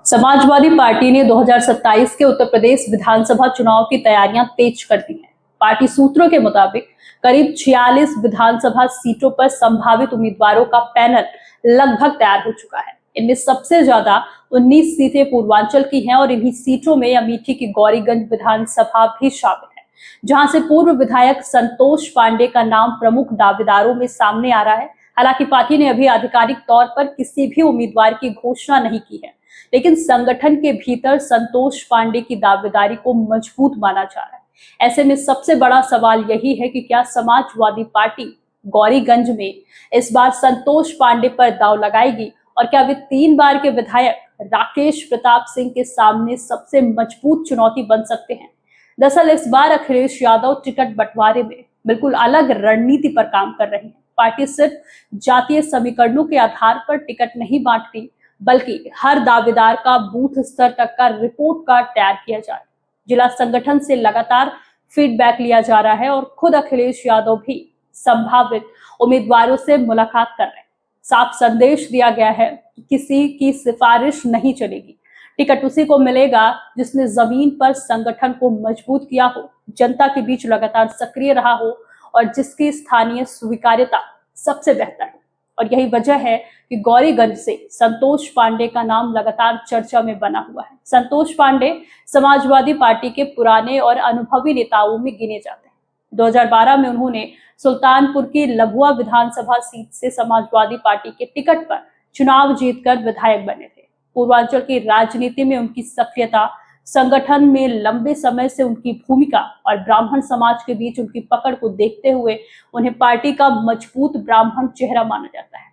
Samajwadi party ने 2027 के उत्तर प्रदेश विधानसभा चुनाव की तैयारियां तेज कर दी हैं। पार्टी सूत्रों के मुताबिक करीब 46 विधानसभा सीटों पर संभावित उम्मीदवारों का पैनल लगभग तैयार हो चुका है। इनमें सबसे ज्यादा 19 सीटें पूर्वांचल की हैं और इन्हीं सीटों में अमेठी की गौरीगंज विधानसभा भी शामिल है, जहां से पूर्व विधायक संतोष पांडे का नाम प्रमुख दावेदारों में सामने आ रहा है। हालांकि पार्टी ने अभी आधिकारिक तौर पर किसी भी उम्मीदवार की घोषणा नहीं की है, लेकिन संगठन के भीतर संतोष पांडे की दावेदारी को मजबूत माना जा रहा है। ऐसे में सबसे बड़ा सवाल यही है कि क्या समाजवादी पार्टी गौरीगंज में इस बार संतोष पांडे पर दांव लगाएगी और क्या वे 3 बार के विधायक राकेश प्रताप सिंह के सामने सबसे मजबूत चुनौती बन सकते हैं। दरअसल इस बार अखिलेश यादव टिकट बंटवारे में बिल्कुल अलग रणनीति पर काम कर रहे हैं। पार्टी सिर्फ जातीय समीकरणों के आधार पर टिकट नहीं बांटती, बल्कि हर दावेदार का बूथ स्तर तक का रिपोर्ट कार्ड तैयार किया जा रहा है। जिला संगठन से लगातार फीडबैक लिया जा रहा है और खुद अखिलेश यादव भी संभावित उम्मीदवारों से मुलाकात कर रहे हैं। साफ संदेश दिया गया है कि किसी की सिफारिश नहीं चलेगी, टिकट उसी को मिलेगा जिसने जमीन पर संगठन को मजबूत किया हो, जनता के बीच लगातार सक्रिय रहा हो और जिसकी स्थानीय स्वीकार्यता सबसे बेहतर हो। और यही वजह है कि गौरीगंज से संतोष पांडे का नाम लगातार चर्चा में बना हुआ है। संतोष पांडे समाजवादी पार्टी के पुराने और अनुभवी नेताओं में गिने जाते हैं। 2012 में उन्होंने सुल्तानपुर की लभुआ विधानसभा सीट से समाजवादी पार्टी के टिकट पर चुनाव जीतकर विधायक बने थे। पूर्वांचल की राजनीति में उनकी सक्रियता, संगठन में लंबे समय से उनकी भूमिका और ब्राह्मण समाज के बीच उनकी पकड़ को देखते हुए उन्हें पार्टी का मजबूत ब्राह्मण चेहरा माना जाता है।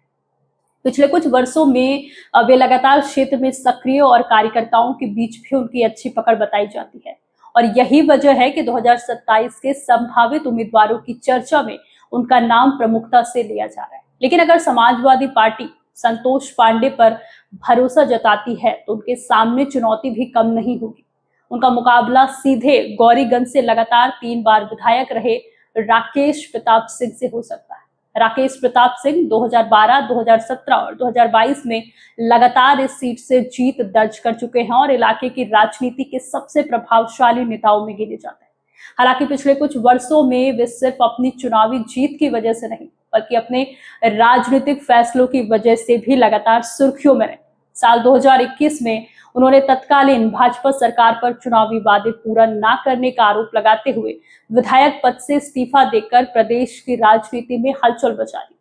पिछले कुछ वर्षों में वे लगातार क्षेत्र में सक्रिय और कार्यकर्ताओं के बीच भी उनकी अच्छी पकड़ बताई जाती है और यही वजह है कि 2027 के संभावित उम्मीदवारों की चर्चा में उनका नाम प्रमुखता से लिया जा रहा है। लेकिन अगर समाजवादी पार्टी संतोष पांडे पर भरोसा जताती है तो उनके सामने चुनौती भी कम नहीं होगी। उनका मुकाबला सीधे गौरीगंज से लगातार 3 बार विधायक रहे राकेश प्रताप सिंह से हो सकता है। राकेश प्रताप सिंह 2012, 2017 और 2022 में लगातार इस सीट से जीत दर्ज कर चुके हैं और इलाके की राजनीति के सबसे प्रभावशाली नेताओं में गिने जाते हैं। हालांकि पिछले कुछ वर्षों में वे सिर्फ अपनी चुनावी जीत की वजह से नहीं, बल्कि अपने राजनीतिक फैसलों की वजह से भी लगातार सुर्खियों में रहे। साल 2021 में उन्होंने तत्कालीन भाजपा सरकार पर चुनावी वादे पूरा न करने का आरोप लगाते हुए विधायक पद से इस्तीफा देकर प्रदेश की राजनीति में हलचल मचा दी।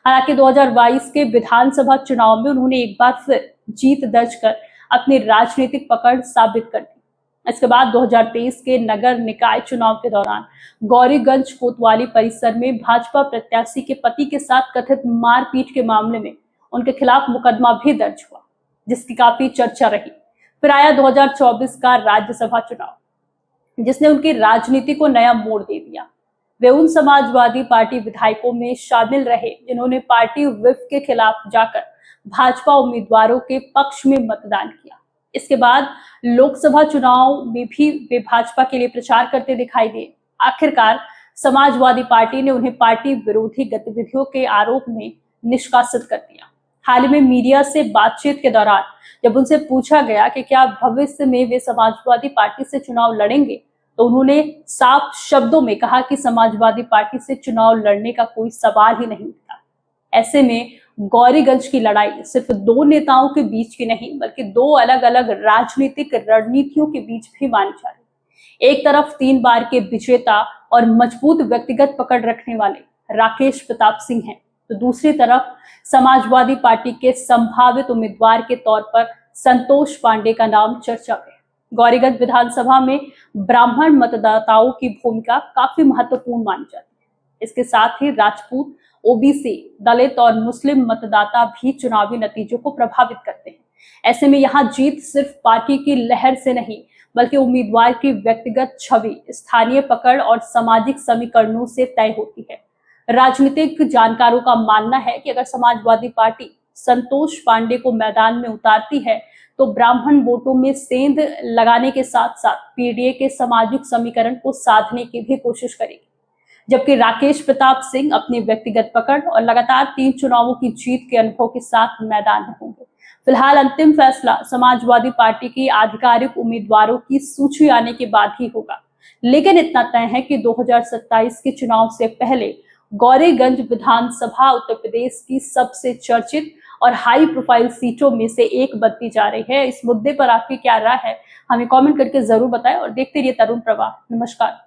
हालांकि 2022 के विधानसभा चुनाव में उन्होंने एक बार फिर जीत दर्ज कर अपनी राजनीतिक पकड़ साबित कर दी। इसके बाद 2023 के नगर निकाय चुनाव के दौरान गौरीगंज कोतवाली परिसर में भाजपा प्रत्याशी के पति के साथ कथित मारपीट के मामले में उनके खिलाफ मुकदमा भी दर्ज हुआ, जिसकी काफी चर्चा रही। फिर आया 2024 का राज्यसभा चुनाव, जिसने उनकी राजनीति को नया मोड़ दे दिया। वे उन समाजवादी पार्टी विधायकों में शामिल रहे जिन्होंने पार्टी व्हिप के खिलाफ जाकर भाजपा उम्मीदवारों के पक्ष में मतदान किया। इसके बाद लोकसभा चुनाव में भी वे भाजपा के लिए प्रचार करते दिखाई दिए। आखिरकार समाजवादी पार्टी ने उन्हें पार्टी विरोधी गतिविधियों के आरोप में निष्कासित कर दिया। हाल ही में मीडिया से बातचीत के दौरान जब उनसे पूछा गया कि क्या भविष्य में वे समाजवादी पार्टी से चुनाव लड़ेंगे, तो उन्होंने साफ शब्दों में कहा कि समाजवादी पार्टी से चुनाव लड़ने का कोई सवाल ही नहीं उठता। ऐसे में गौरीगंज की लड़ाई सिर्फ 2 नेताओं के बीच की नहीं, बल्कि 2 अलग अलग राजनीतिक रणनीतियों के बीच भी मानी जा रही। एक तरफ 3 बार के विजेता और मजबूत व्यक्तिगत पकड़ रखने वाले राकेश प्रताप सिंह हैं, तो दूसरी तरफ समाजवादी पार्टी के संभावित उम्मीदवार के तौर पर संतोष पांडे का नाम चर्चा में। गौरीगंज विधानसभा में ब्राह्मण मतदाताओं की भूमिका काफी महत्वपूर्ण मानी जाती है। इसके साथ ही राजपूत, ओबीसी, दलित और मुस्लिम मतदाता भी चुनावी नतीजों को प्रभावित करते हैं। ऐसे में यहाँ जीत सिर्फ पार्टी की लहर से नहीं, बल्कि उम्मीदवार की व्यक्तिगत छवि, स्थानीय पकड़ और सामाजिक समीकरणों से तय होती है। राजनीतिक जानकारों का मानना है कि अगर समाजवादी पार्टी संतोष पांडे को मैदान में उतारती है तो ब्राह्मण वोटों में सेंध लगाने के साथ साथ पीडीए के सामाजिक समीकरण को साधने की भी कोशिश करेगी, जबकि राकेश प्रताप सिंह अपनी व्यक्तिगत पकड़ और लगातार 3 चुनावों की जीत के अनुभव के साथ मैदान में होंगे। फिलहाल अंतिम फैसला समाजवादी पार्टी की आधिकारिक उम्मीदवारों की सूची आने के बाद ही होगा। लेकिन इतना तय है कि 2027 के चुनाव से पहले गौरीगंज विधानसभा उत्तर प्रदेश की सबसे चर्चित और हाई प्रोफाइल सीटों में से एक बनती जा रही है। इस मुद्दे पर आपकी क्या राय है, हमें कमेंट करके जरूर बताएं और देखते रहिए तरुण प्रवाह। नमस्कार।